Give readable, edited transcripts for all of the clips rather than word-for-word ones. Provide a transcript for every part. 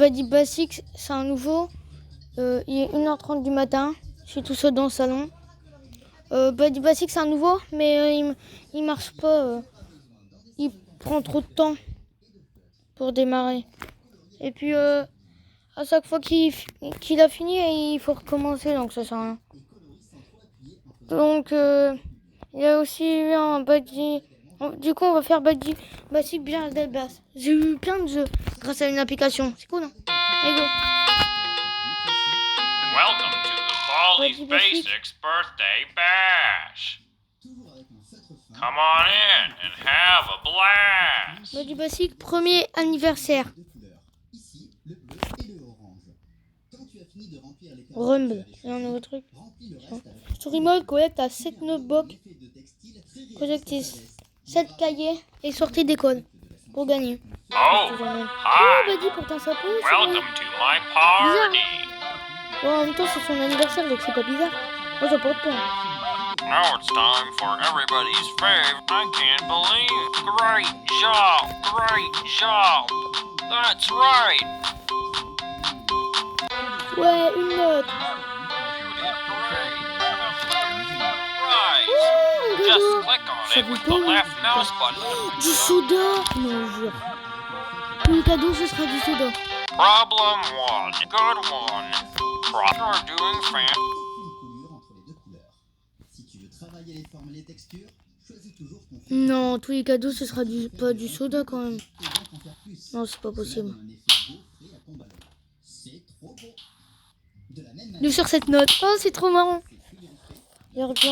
Buddy Basic, c'est un nouveau. Il est 1h30 du matin. Je suis tout seul dans le salon. Buddy Basic, c'est un nouveau, mais il marche pas. Il prend trop de temps pour démarrer. Et puis, à chaque fois qu'il a fini, il faut recommencer, donc ça sert à rien. Donc, il y a aussi eu un Buddy... Du coup, on va faire Buddy Basic bien à basse. J'ai eu plein de jeux grâce à une application. C'est cool, hein? Allez, go. Welcome to the Baldi Basics birthday bash. Come on in and have a blast. Buddy Basic, premier anniversaire. Rumble, c'est un nouveau truc. Story mode collecte à 7 notebooks. Collectis 7 cahiers et sortez des codes pour gagner. Oh, hi. Buddy, pourtant ça peut. Welcome to my party. Bon, en même temps, c'est son anniversaire, donc c'est pas bizarre. Moi, ça porte pas. Now it's time for everybody's fave. I can't believe. Great job. Great job. That's right. Ouais, une note. You did great. Right. Oh, un Just cadeau. click on Ça it vous with the tombe. left mouse button. Du soda. Non, je jure. Le cadeau, ce sera du soda. Problem one. Good one. You're doing fan. Non, tous les cadeaux, ce sera pas du soda quand même. Non, c'est pas possible. Nous sur cette note. Oh, c'est trop marrant. J'aurais pu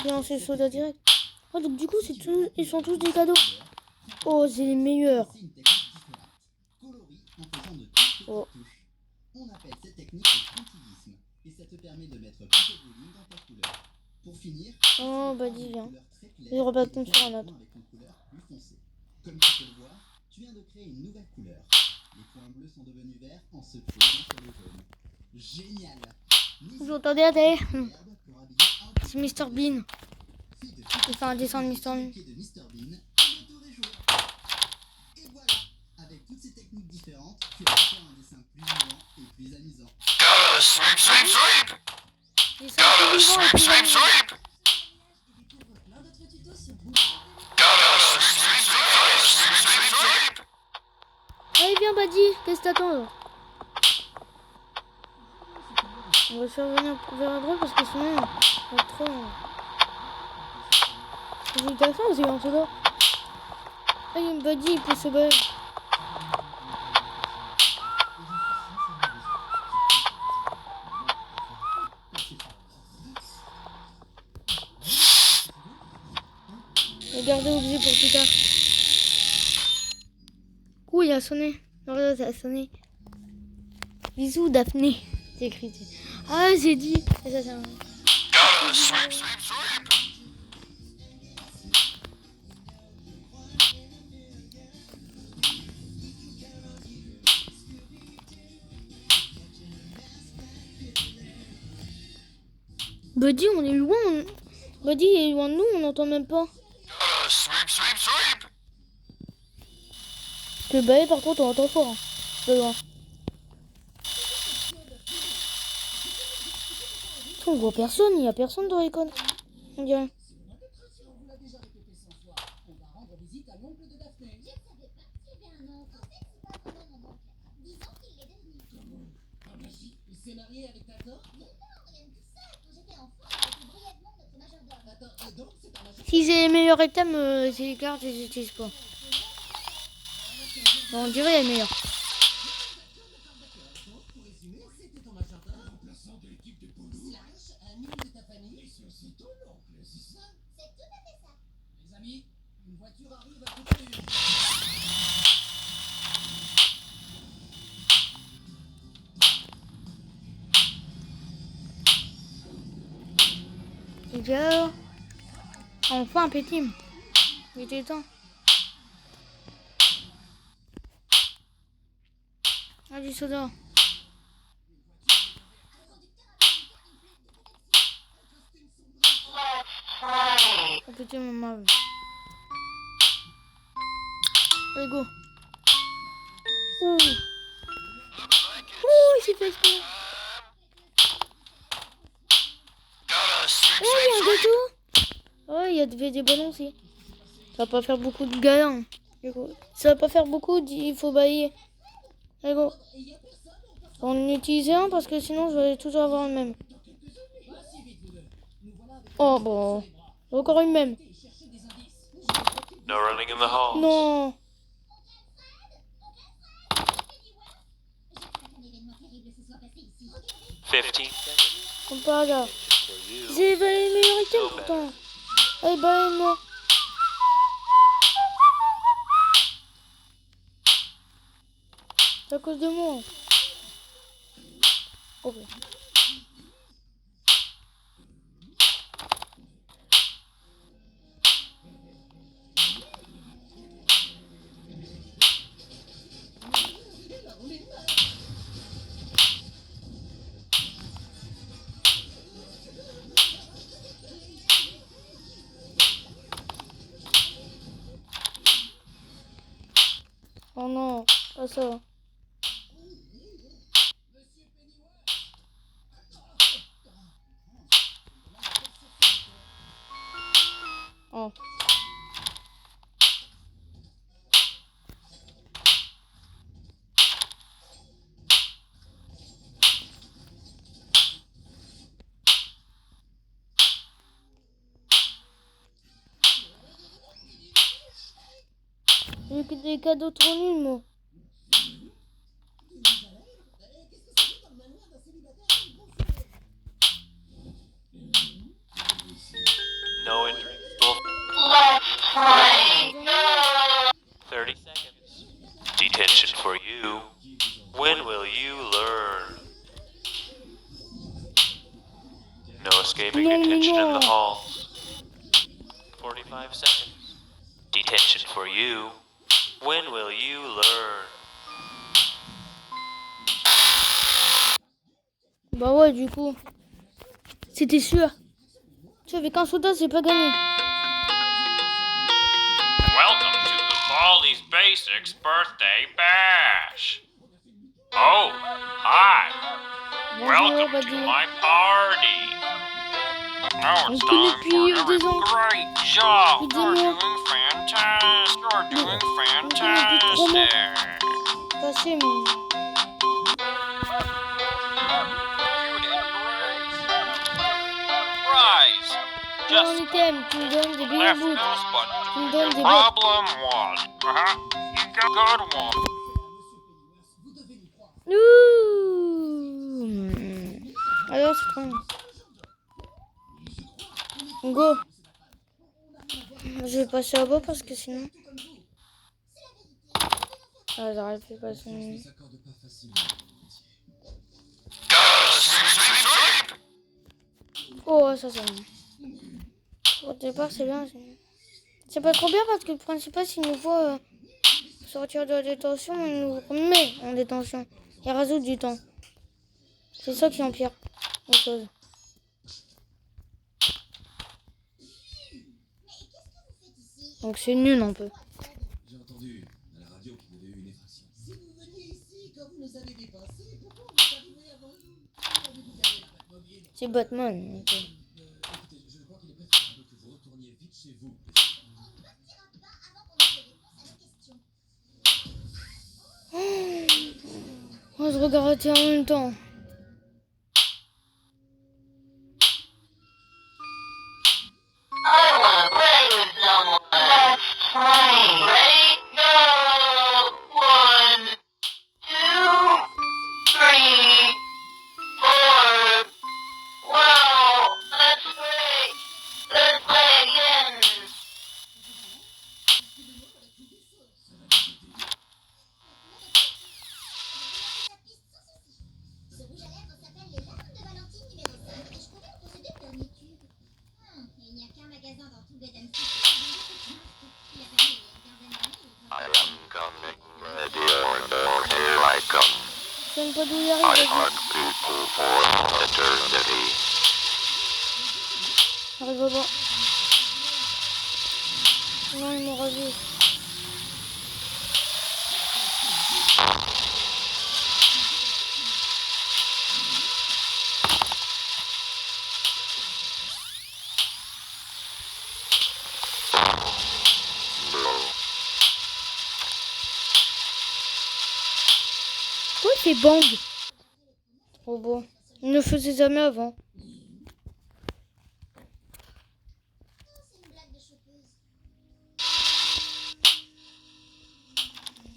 lancer le soda direct. Oh, donc du coup, ils sont tous des cadeaux. Oh, c'est les meilleurs. Oh. On appelle cette technique le pointillisme et ça te permet de mettre plus de volume dans ta couleur. Pour finir, Oh, Buddy, viens. Je repasse sur un autre. avec une couleur plus foncée. Comme tu peux le voir, tu viens de créer une nouvelle couleur. Les points bleus sont devenus verts en se posant sur le jaune. Génial. Vous entendez la télé? C'est Mr Bean. Il fait un dessin de Mr Bean. Et voilà, avec toutes ces techniques différentes, tu vas faire un dessin plus vivant et plus amusant. Gotta sweep, sweep, sweep. Gotta sweep, sweep, sweep. Gotta sweep, sweep, sweep, sweep, sweep, sweep. Allez, viens, Buddy. Qu'est-ce que t'attends là? On va se faire venir vers la droite parce que sinon, on va trop. J'ai eu ta faim aussi, en soda. Ah, il y a une Buddy, il peut se battre. Regardez obligé pour plus tard. Ouh, il a sonné. Non, là, ça a sonné. Bisous, Daphné. C'est écrit. Ah, j'ai dit. Et ça, ça... Gotta sweep, sweep, sweep. Buddy, on est loin. Buddy est loin de nous, on n'entend même pas. Gotta sweep, sweep, sweep. Le balai, par contre, on entend fort. Hein. De loin. On voit personne, il n'y a personne dans l'école. On dirait. Si j'ai les meilleurs items, c'est les cartes, je les utilise pas. Bon, on dirait les meilleurs. Et bien, enfin un petit. Il était temps. Ah, du soda. Oh putain, maman. Allez, go. Ouh. il fait exprès. Oh, il y a un gâteau. Oh, il y avait des ballons aussi. Ça va pas faire beaucoup de galins. Ça va pas faire beaucoup, il faut bailler. Allez, go. On en utilise un parce que sinon je vais toujours avoir le même. Oh bon. Encore une même. No running in the halls. Non. 15 seconds. On part là. For you. J'ai valé le meilleur item pourtant. Allez, baille-moi. C'est à cause de moi. Ok. Oh non, pas ça. Oh. J'ai que des cadeaux trop nuls, moi. No entering. 30 seconds. Detention for you. When will you learn? No escaping No, detention in no. the halls. 45 seconds. Detention for you. When will you learn? Bah ouais, du coup. C'était sûr. Tu sais, avec un soda, c'est pas gagné. Welcome to the Baldi's Basics birthday bash. Oh, hi. Bonjour, Welcome to Buddy. my party. Now it's On connaît time depuis for des ans. Great job. Plus de You're mois. doing fantastic. You're doing On connaît depuis 3 mois. fantastic. Passé, mais... You did great. Rise. Un Just item, tu me donnes des left billets mouse button Tu to me begin. donnes des bottes. Problem one. You got good one. Ouh. Alors, c'est trop. Go. Je vais passer à bas parce que sinon... Ah, j'aurais pu passer... Oh, ça c'est bon. Au départ, c'est bien. C'est pas trop bien parce que le principal, s'il nous voit sortir de la détention, il nous remet en détention. Il rajoute du temps. C'est ça qui empire les choses. Donc c'est nul un peu. J'ai entendu à la radio qu'il y avait eu une effraction. Si vous veniez ici quand vous nous avez dépassés, pourquoi vous êtes arrivé avant nous? Vous avez la Batmobile. C'est Batman. Donc, Écoutez, je crois qu'il est préférable que vous retourniez vite chez vous. On se regarde en même temps. I wanna play with someone. Let's play. Ready? Go! 1, 2, 3, 4. Wow! Let's play. Let's play again. Ce rouge à lèvres s'appelle les larmes de Valentine numéro 5 et je comptais en posséder le dernier tube. Et il n'y a qu'un magasin dans tout Gotham City qui vend cette marque. Il a fermé il y a une quinzaine d'années. I am coming, ready or not, here I come. Je sais même pas d'où il I arrive. hunt people for eternity. Arrive au bas. Non, il m'aura vu. Pourquoi il fait bang? Oh bon, il ne faisait jamais avant. C'est une blague de chopeuse.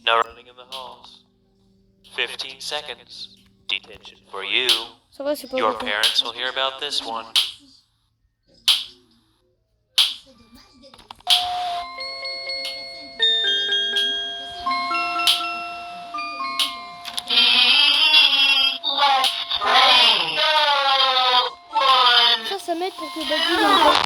No running in the halls. 15 seconds. Detention for you. Ça va, c'est pas Your beaucoup. parents will hear about this one. C'est dommage de laisser. Ça signifie que les personnes qui se trouvaient dans les mémoires étaient aussi. Let's play. Go. One. Ça m'aide pour que Buddy ait encore.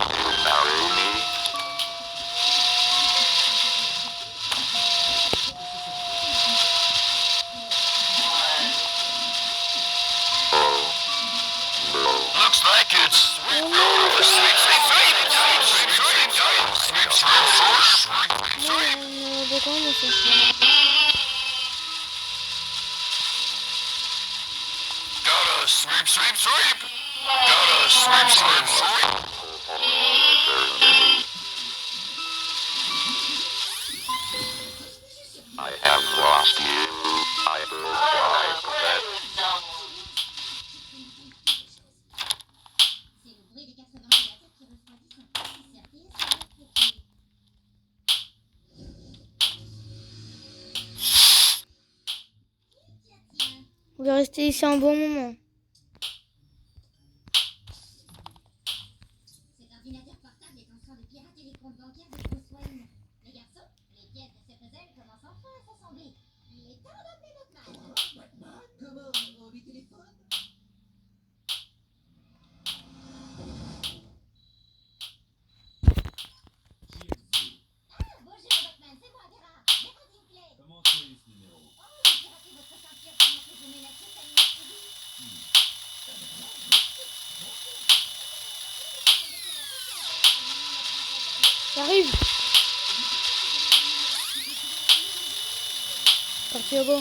Looks like it's Oh non, d'accord, mais c'est... Gotta sweep, sweep, sweep. Gotta sweep, sweep, sweep. I have lost you. I realize that. C'est le bruit des 80 ventilateurs qui refroidissent un processeur PS sur votre profil. Tiens. On va rester ici un bon moment. Cet ordinateur portable est en train de pirater les comptes bancaires de Bruce Wayne. Les garçons, les pièces de ce puzzle commencent enfin à s'assembler. Il est temps d'appeler Batman. Batman, comment on lui téléphone? Bonjour Batman, c'est moi Gérard. Maître Dinkley. Comment tu as eu ce numéro? Oh, j'ai piraté votre ceinture pendant que je menaçais Sammy Exodus. J'arrive. Parti là-bas.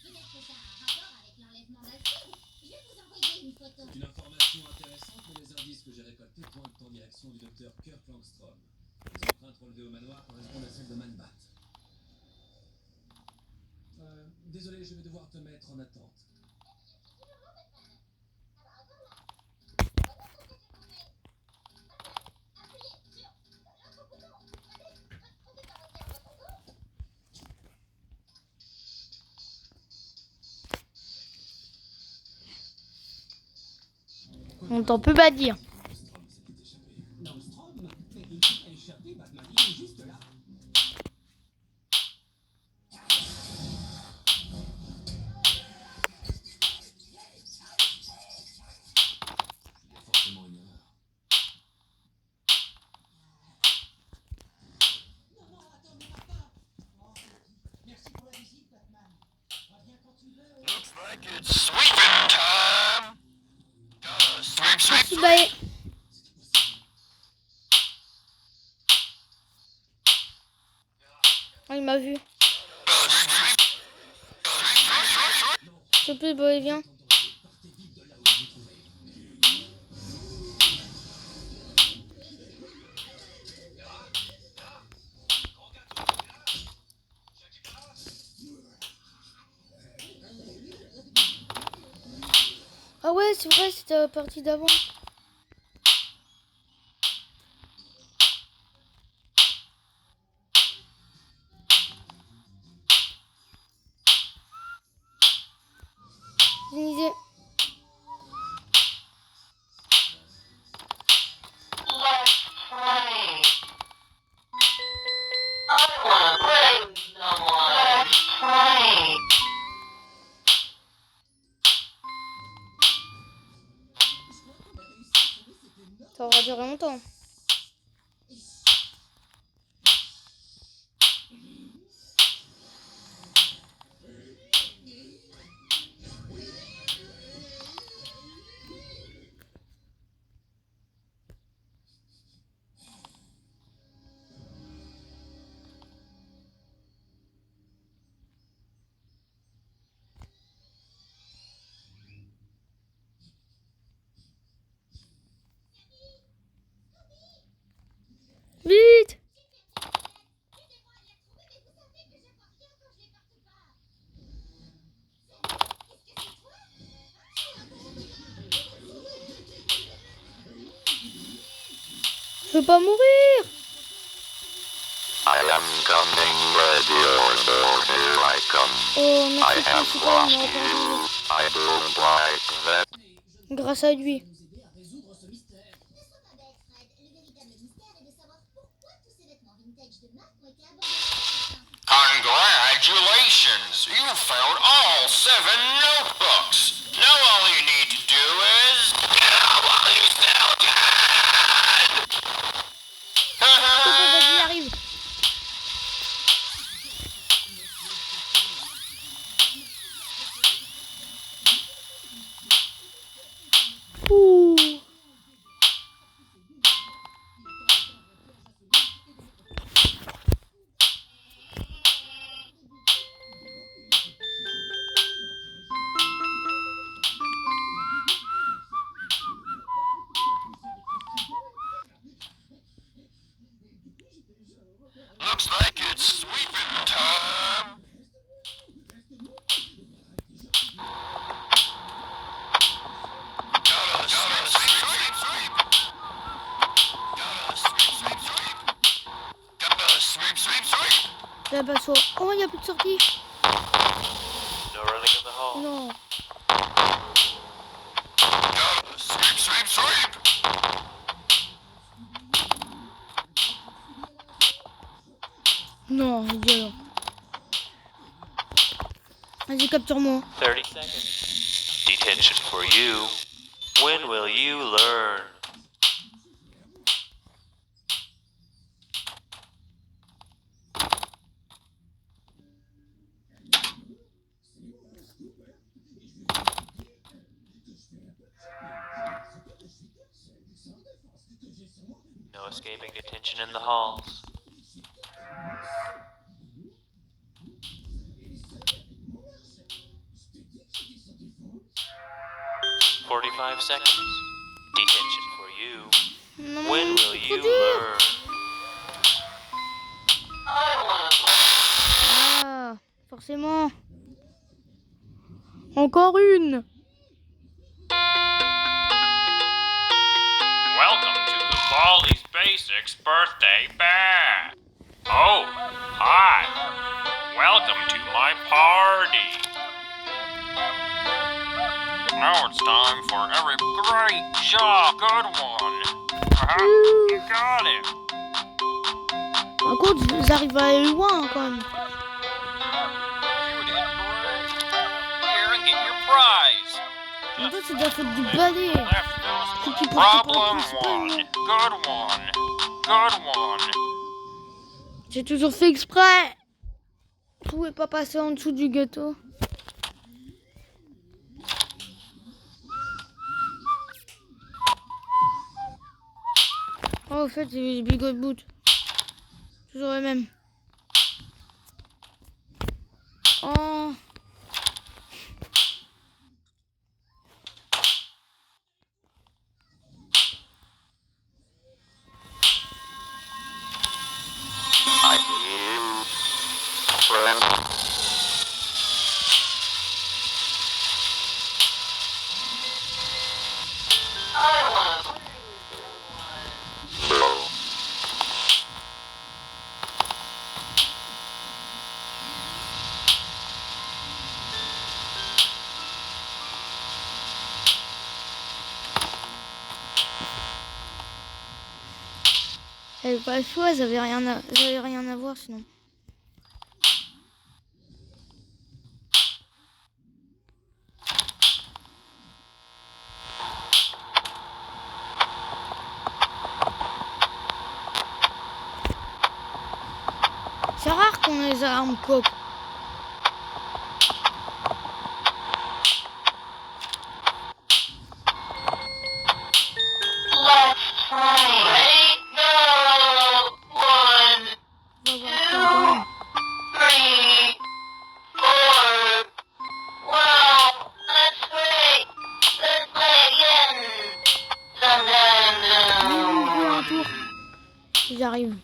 Peut-être que ça a un rapport avec l'enlèvement d'Alfred. Je vais vous envoyer une photo. C'est une information intéressante, mais les indices que j'ai récoltés pointent en direction du docteur Kirk Langstrom. Les empreintes relevées au manoir correspondent à celles de Manbat. Désolé, je vais devoir te mettre en attente. On t'en peut pas dire. Langstrom s'était échappé. Langstrom? Mais il s'est échappé, Batman. Il est juste là. Il y a forcément une erreur. Non, non, attends, ne pars pas. Oh, merci pour la visite, Batman. Reviens quand tu veux. Looks like it's sweeping time. Gotta sweep, sweep, Merci, bye. Ah, il m'a vu. S'il te plaît, boy, viens. Partez vite de là où vous vous trouvez. Ah ouais, c'est vrai, c'était la partie d'avant. J'ai une idée. Let's play. I wanna play with someone. Let's play. Ça aura duré longtemps. Je veux pas mourir. I am coming, ready or no, here I come. Oh, I merci have Principal, on lost aurait pas you, entendu. I don't like that. Grâce à lui. nous aider à résoudre ce mystère. Ne sois pas bête, Fred. Le véritable mystère est de savoir pourquoi tous ces vêtements vintage de marque ont été abandonnés. Congratulations! You found all 7 notebooks! Now all you need to do is... Vas-y, arrive. Ouh. Looks like it's sweeping time! Gotta sweep, sweep, sweep! Gotta sweep, sweep, sweep! Gotta sweep, sweep, sweep! La basso. Oh, il n'y a plus de sortie. No running in the hall. Non. Gotta sweep, sweep, sweep! Non, violent. Vas-y, capture-moi. 30 seconds. Detention for you. When will you learn? No escaping detention in the halls. "45 seconds. Detention for you. Non, When will c'est trop you dur. learn?" Ah, forcément. Encore une. Welcome to the Baldi's Basics birthday bash! Oh, hi! Welcome to my party! Now it's time for every great job! Good one! You got it! Par contre, j'arrive à aller loin hein, quand même. You did great! Here and get your prize! En fait, c'est de la faute du balai. Left Faut those qu'il porte pas Problem principal. one. Good one. Good one. J'ai toujours fait exprès. Je pouvais pas passer en dessous du gâteau. Oh, au fait, c'est les Bigot Boot. Toujours les mêmes. Oh. I am friend. No. J'avais pas le choix, j'avais rien à voir sinon. C'est rare qu'on ait les armes coques. Let's play. Ready? Go! 1, On va voir ça quand même. 3, 4. Wow, that's great. Let's play again. Sometime Viens, soon. un tour. J'arrive.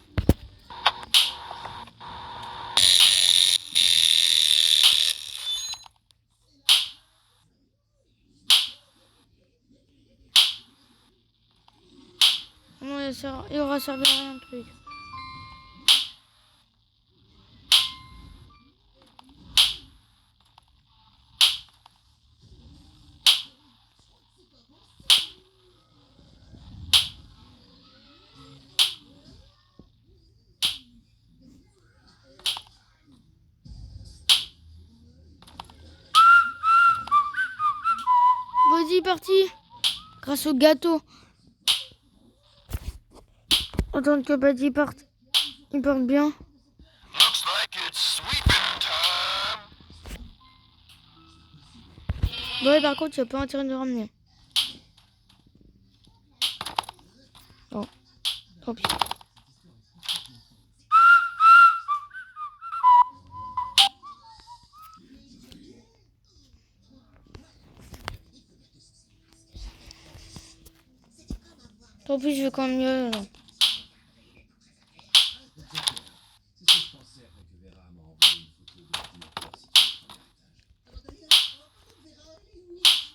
On est il aura servi à rien le truc. Vas-y, parti. Grâce au gâteau. Attends que Buddy parte. Il parte bien. Looks like it's sweeping time. Ouais, par contre, tu as pas intérêt de le ramener. Oh, tant pis. Tant pis, je vais quand même mieux. Là. C'est ce que je pensais après que Vera m'a envoyé une photo de l'ordinateur situé sur la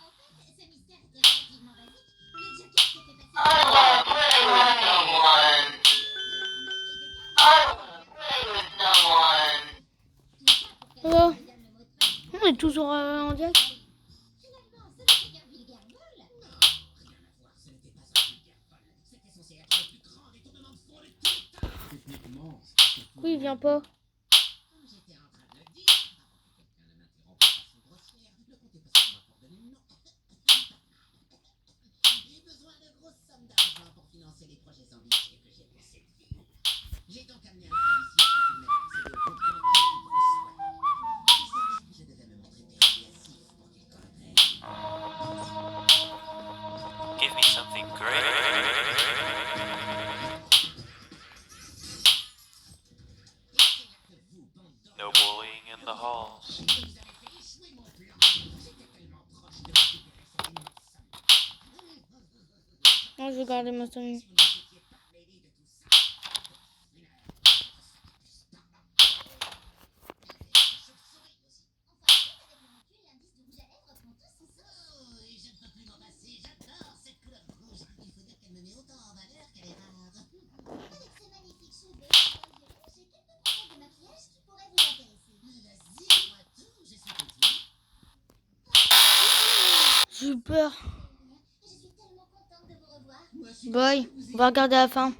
table. Ce mystère était relativement basique. Le Joker s'est fait passer I wanna play with someone. I wanna play with someone. Oh, on est toujours en direct. Finalement, ce n'était qu'un vulgaire vol. Non, rien à voir, ce n'était pas un vulgaire vol. C'était censé être le plus grand détournement de fonds de tout temps. Techniquement, c'était surtout... Oui, il vient pas. Comme j'étais en train de le dire, avant que quelqu'un ne m'interrompe de façon grossière, ne comptez pas sur moi pour donner le nom. J'ai besoin de grosses sommes d'argent pour financer les projets ambitieux que j'ai pour cette ville. J'ai donc amené un policier qui m'a accéder au compte bancaire du Bruce Wayne. Il savait que je devais me montrer persuasif pour qu'il comprenne. Give me something great. No bullying in the halls. Vous avez fait échouer mon plan. J'étais tellement proche de récupérer cette immense somme. Non, je vais garder ma somme. Si vous n'étiez pas mêlé de tout ça. Chauve-souris aussi. Enfin, peut-être l'indice de rouge à lèvres prend tous son sens. Oh, et je ne peux plus m'en passer. J'adore cette couleur rouge. Il faut dire qu'elle me met autant en valeur qu'elle est rare. Avec ce magnifique cheveu, j'ai quelques produits de maquillage qui pourraient vous intéresser. Vas-y, dis-moi tout. Je suis petit. Super. Je suis tellement contente de vous revoir. Moi, je suis Bye. On va regarder la fin.